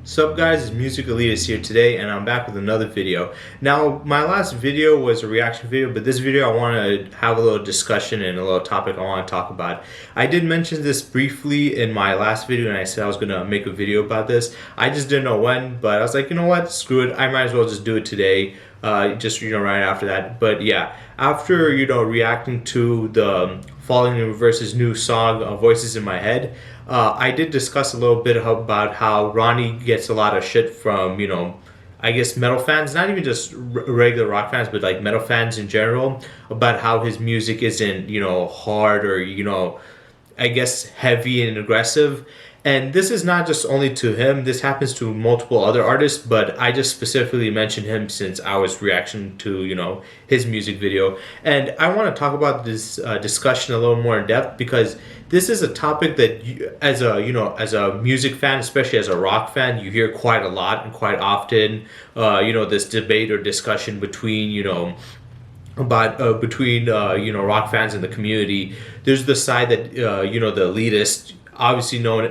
Sup guys, it's Music Elitists here today, and I'm back with another video. Now, my last video was a reaction video, but this video I want to have a little discussion and a little topic I want to talk about. I did mention this briefly in my last video, and I said I was going to make a video about this. I just didn't know when, but I was like, you know what, screw it, I might as well just do it today, just right after that. But yeah, after reacting to the Falling versus New song, Voices in My Head, I did discuss a little bit about how Ronnie gets a lot of shit from, I guess metal fans, not even just regular rock fans, but like metal fans in general, about how his music isn't, hard or, I guess heavy and aggressive. And this is not just only to him, this happens to multiple other artists, but I just specifically mentioned him since I was reacting to, his music video. And I want to talk about this discussion a little more in depth because this is a topic that as a music fan, especially as a rock fan, you hear quite a lot and quite often, this debate or discussion between, between rock fans and the community. There's the side that the elitist,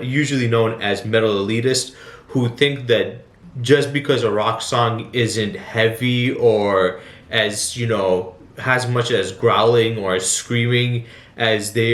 usually known as metal elitists, who think that just because a rock song isn't heavy or as has much as growling or as screaming as they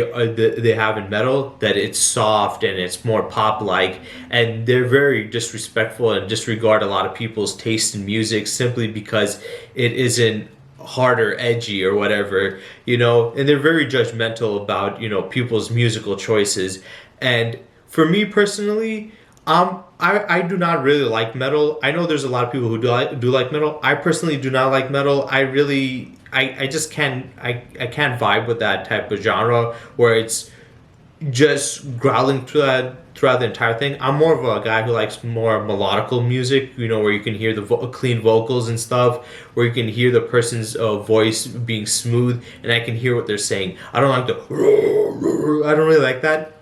have in metal, that it's soft and it's more pop like, and they're very disrespectful and disregard a lot of people's taste in music simply because it isn't hard or edgy or whatever, and they're very judgmental about people's musical choices. And for me personally, I do not really like metal. I know there's a lot of people who do like metal. I personally do not like metal. I just can't can't vibe with that type of genre where it's just growling throughout the entire thing. I'm more of a guy who likes more melodical music, where you can hear the clean vocals and stuff, where you can hear the person's voice being smooth, and I can hear what they're saying. I don't like I don't really like that.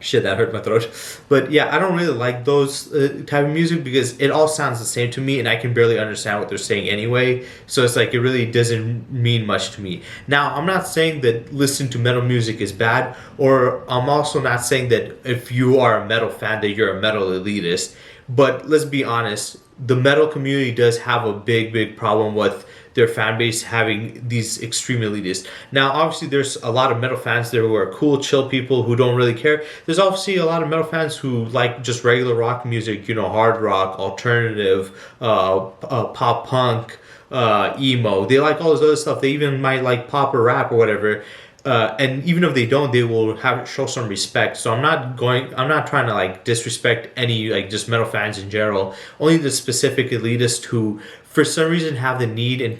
Shit, that hurt my throat. But yeah, I don't really like those type of music because it all sounds the same to me and I can barely understand what they're saying anyway. So it's like it really doesn't mean much to me. Now, I'm not saying that listening to metal music is bad, or I'm also not saying that if you are a metal fan that you're a metal elitist. But let's be honest, the metal community does have a big problem with their fan base having these extreme elitists. Now, obviously, there's a lot of metal fans there who are cool, chill people who don't really care. There's obviously a lot of metal fans who like just regular rock music, hard rock, alternative, pop punk, emo. They like all this other stuff. They even might like pop or rap or whatever. And even if they don't, they will show some respect. So I'm not trying to like disrespect any like just metal fans in general. Only the specific elitists who, for some reason, have the need and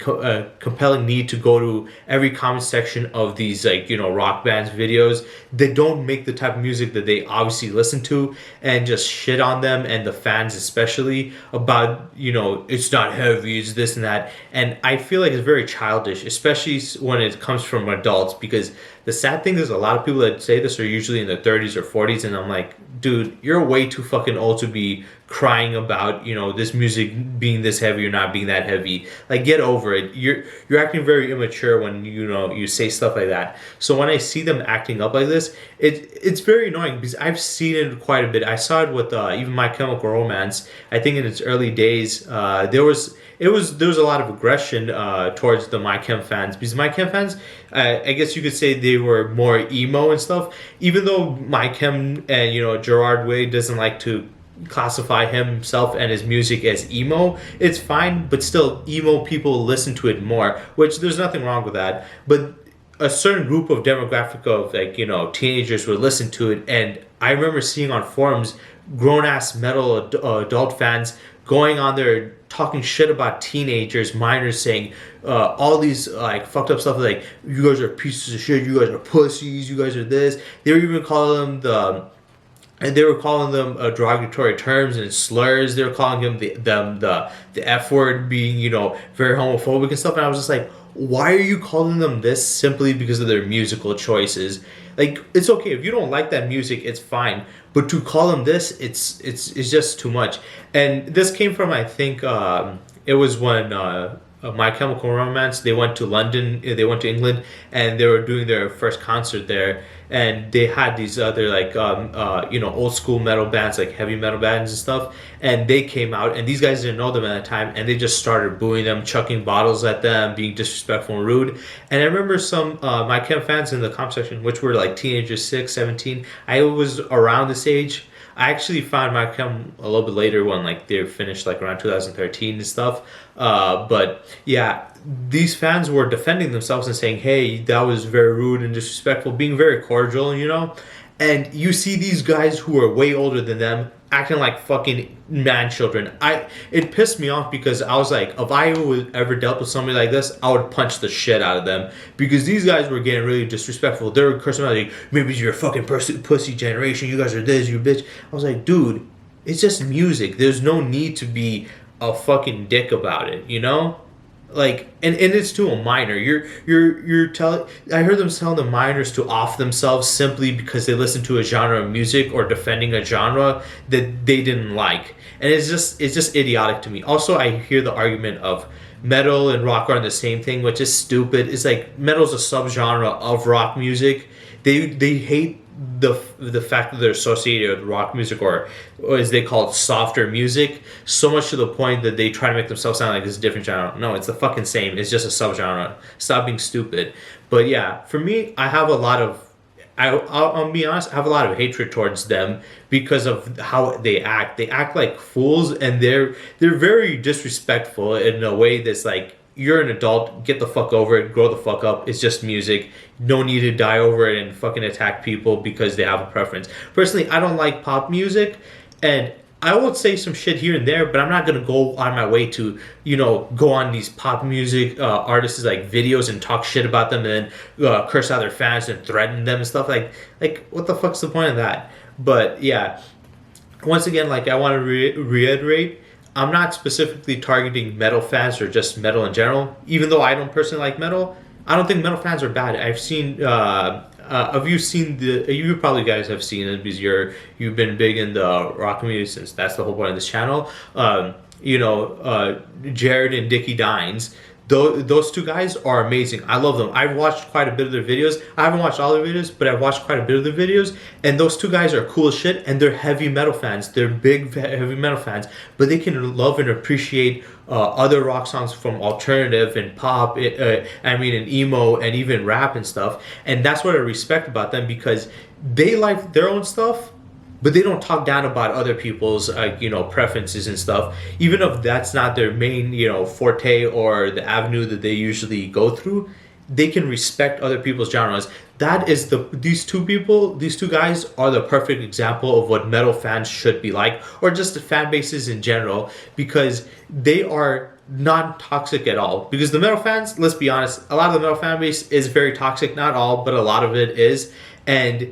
compelling need to go to every comment section of these rock bands videos. They don't make the type of music that they obviously listen to and just shit on them and the fans especially about it's not heavy, it's this and that. And I feel like it's very childish, especially when it comes from adults, because the sad thing is a lot of people that say this are usually in their 30s or 40s, and I'm like, dude, you're way too fucking old to be crying about this music being this heavy or not being that heavy. Like, get over it. You're acting very immature when you say stuff like that. So when I see them acting up like this, it's very annoying because I've seen it quite a bit. I saw it with even My Chemical Romance. I think in its early days, there was a lot of aggression towards the My Chem fans, because My Chem fans, I guess you could say they were more emo and stuff. Even though My Chem and Gerard Way doesn't like to classify himself and his music as emo, it's fine, but still emo people listen to it more, which there's nothing wrong with that. But a certain group of demographic of teenagers would listen to it, and I remember seeing on forums grown-ass metal adult fans going on there talking shit about teenagers, minors, saying all these like fucked up stuff like, you guys are pieces of shit, you guys are pussies, you guys are this. They were even calling them derogatory terms and slurs. They were calling them the F word, being very homophobic and stuff. And I was just like, why are you calling them this simply because of their musical choices? Like, it's okay if you don't like that music, it's fine, but to call them this, it's just too much. And this came from, I think it was when My Chemical Romance, they went to London, they went to England, and they were doing their first concert there. And they had these other like old school metal bands, like heavy metal bands and stuff. And they came out, and these guys didn't know them at the time, and they just started booing them, chucking bottles at them, being disrespectful and rude. And I remember some My Chem fans in the comment section, which were like teenagers, 6, 17. I was around this age. I actually found my chem a little bit later when like they finished like around 2013 and stuff. But yeah, these fans were defending themselves and saying, "Hey, that was very rude and disrespectful," being very cordial, you know. And you see these guys who are way older than them acting like fucking man children. It pissed me off because I was like, if I would ever dealt with somebody like this, I would punch the shit out of them because these guys were getting really disrespectful. They were cursing out like, maybe you're a fucking pussy generation. You guys are this, you bitch. I was like, dude, it's just music. There's no need to be a fucking dick about it, you know? Like, and it's to a minor. You're telling. I heard them telling the minors to off themselves simply because they listen to a genre of music or defending a genre that they didn't like, and it's just idiotic to me. Also, I hear the argument of metal and rock are the same thing, which is stupid. It's like metal's a subgenre of rock music. They hate the fact that they're associated with rock music or as they call it softer music so much to the point that they try to make themselves sound like it's a different genre. No, it's the fucking same. It's just a subgenre. Stop being stupid. But yeah, for me, I have a lot of I'll be honest, I have a lot of hatred towards them because of how they act. They act like fools and they're very disrespectful in a way that's like, you're an adult, get the fuck over it, grow the fuck up. It's just music. No need to die over it and fucking attack people because they have a preference. Personally, I don't like pop music, and I will say some shit here and there, but I'm not gonna go on my way to, go on these pop music artists' like videos and talk shit about them and then curse out their fans and threaten them and stuff like what the fuck's the point of that? But yeah, once again, like I want to reiterate. I'm not specifically targeting metal fans or just metal in general. Even though I don't personally like metal, I don't think metal fans are bad. I've seen. Have you seen the? You probably guys have seen it because you've been big in the rock community since that's the whole point of this channel. Jared and Dickie Dines. Those two guys are amazing. I love them. I've watched quite a bit of their videos. I haven't watched all their videos, but I've watched quite a bit of their videos. And those two guys are cool as shit, and they're heavy metal fans. They're big heavy metal fans, but they can love and appreciate other rock songs from alternative and pop. And emo and even rap and stuff. And that's what I respect about them because they like their own stuff. But they don't talk down about other people's, preferences and stuff. Even if that's not their main, forte or the avenue that they usually go through, they can respect other people's genres. That is these two guys are the perfect example of what metal fans should be like, or just the fan bases in general, because they are not toxic at all. Because the metal fans, let's be honest, a lot of the metal fan base is very toxic. Not all, but a lot of it is, and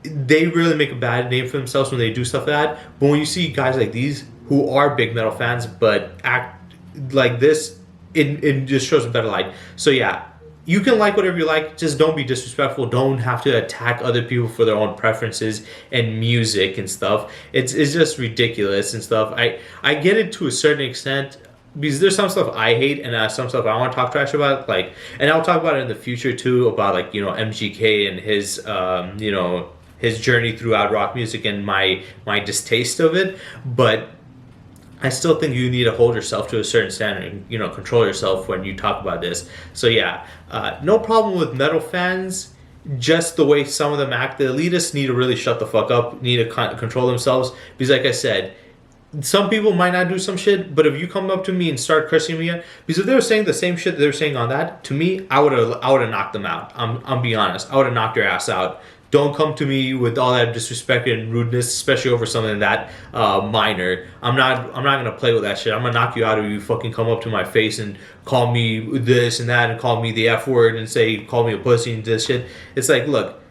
they really make a bad name for themselves when they do stuff like that. But when you see guys like these who are big metal fans but act like this, it just shows a better light. So yeah, you can like whatever you like, just don't be disrespectful. Don't have to attack other people for their own preferences and music and stuff. It's just ridiculous and stuff. I get it to a certain extent, because there's some stuff I hate and some stuff I want to talk trash about, and I'll talk about it in the future too, about MGK and his journey throughout rock music and my distaste of it. But I still think you need to hold yourself to a certain standard and control yourself when you talk about this. So yeah, no problem with metal fans, just the way some of them act. The elitists need to really shut the fuck up, need to control themselves, because like I said, some people might not do some shit, but if you come up to me and start cursing me, because if they were saying the same shit that they were saying on that, to me, I would have knocked them out. I'm being honest. I would have knocked your ass out. Don't come to me with all that disrespect and rudeness, especially over something that minor. I'm not gonna play with that shit. I'm gonna knock you out if you fucking come up to my face and call me this and that and call me the F word and call me a pussy and this shit. It's like, look,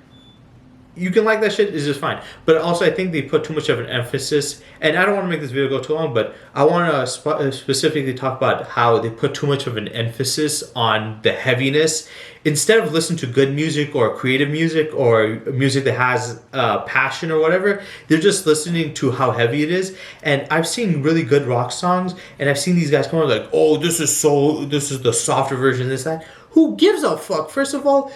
you can like that shit, is just fine. But also, I think they put too much of an emphasis, and I don't want to make this video go too long, but I want to specifically talk about how they put too much of an emphasis on the heaviness. Instead of listening to good music or creative music or music that has passion or whatever, they're just listening to how heavy it is. And I've seen really good rock songs, and I've seen these guys come on like, oh, this is the softer version, this, that. Who gives a fuck? First of all,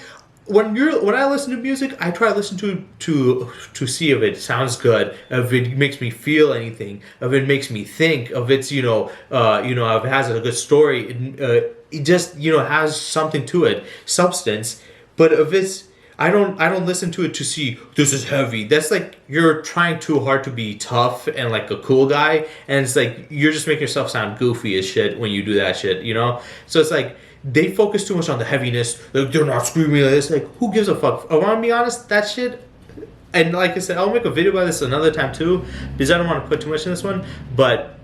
when I listen to music, I try to listen to see if it sounds good, if it makes me feel anything, if it makes me think, if it's if it has a good story, it just has something to it, substance. But if it's I don't listen to it to see this is heavy. That's like you're trying too hard to be tough and like a cool guy, and it's like you're just making yourself sound goofy as shit when you do that shit, So it's like they focus too much on the heaviness. Like they're not screaming like this. Like who gives a fuck? I want to be honest, that shit. And like I said, I'll make a video about this another time too, because I don't want to put too much in this one. But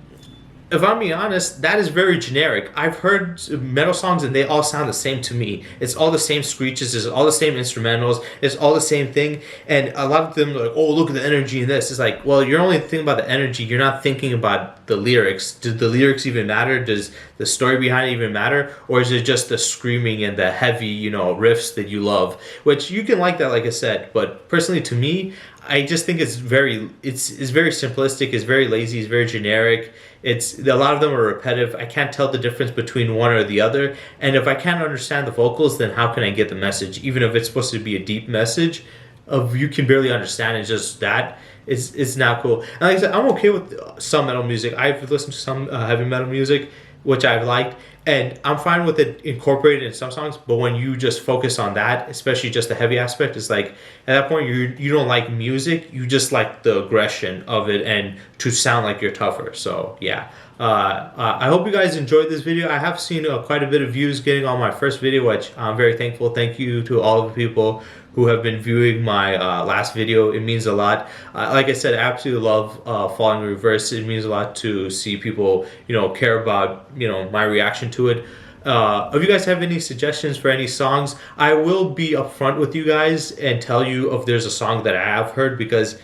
if I'm being honest, that is very generic. I've heard metal songs and they all sound the same to me. It's all the same screeches, it's all the same instrumentals, it's all the same thing. And a lot of them are like, oh, look at the energy in this. It's like, well, you're only thinking about the energy. You're not thinking about the lyrics. Do the lyrics even matter? Does the story behind it even matter? Or is it just the screaming and the heavy, riffs that you love? Which you can like that, like I said. But personally, to me, I just think it's very simplistic. It's very lazy. It's very generic. A lot of them are repetitive. I can't tell the difference between one or the other. And if I can't understand the vocals, then how can I get the message? Even if it's supposed to be a deep message, of you can barely understand it's just that. It's not cool. And like I said, I'm okay with some metal music. I've listened to some heavy metal music, which I've liked, and I'm fine with it incorporated in some songs. But when you just focus on that, especially just the heavy aspect, it's like at that point you don't like music, you just like the aggression of it and to sound like you're tougher. So yeah, I hope you guys enjoyed this video. I have seen quite a bit of views getting on my first video, which I'm very thankful. Thank you to all of the people who have been viewing my last video. It means a lot. Like I said, I absolutely love Falling in Reverse. It means a lot to see people, care about, my reaction to it. If you guys have any suggestions for any songs, I will be upfront with you guys and tell you if there's a song that I have heard, because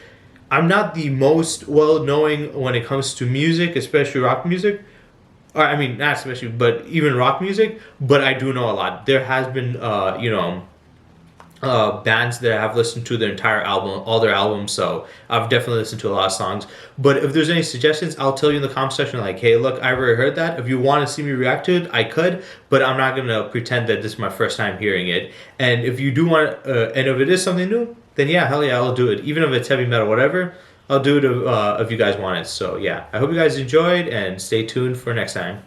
I'm not the most well-knowing when it comes to music, especially rock music. Or, I mean, not especially, but even rock music. But I do know a lot. There has been, bands that I have listened to their entire album, all their albums, so I've definitely listened to a lot of songs. But if there's any suggestions, I'll tell you in the comment section, like, hey, look, I already heard that. If you want to see me react to it, I could, but I'm not going to pretend that this is my first time hearing it. And if you do want, and if it is something new, then yeah, hell yeah, I'll do it. Even if it's heavy metal, whatever, I'll do it if you guys want it. So yeah, I hope you guys enjoyed, and stay tuned for next time.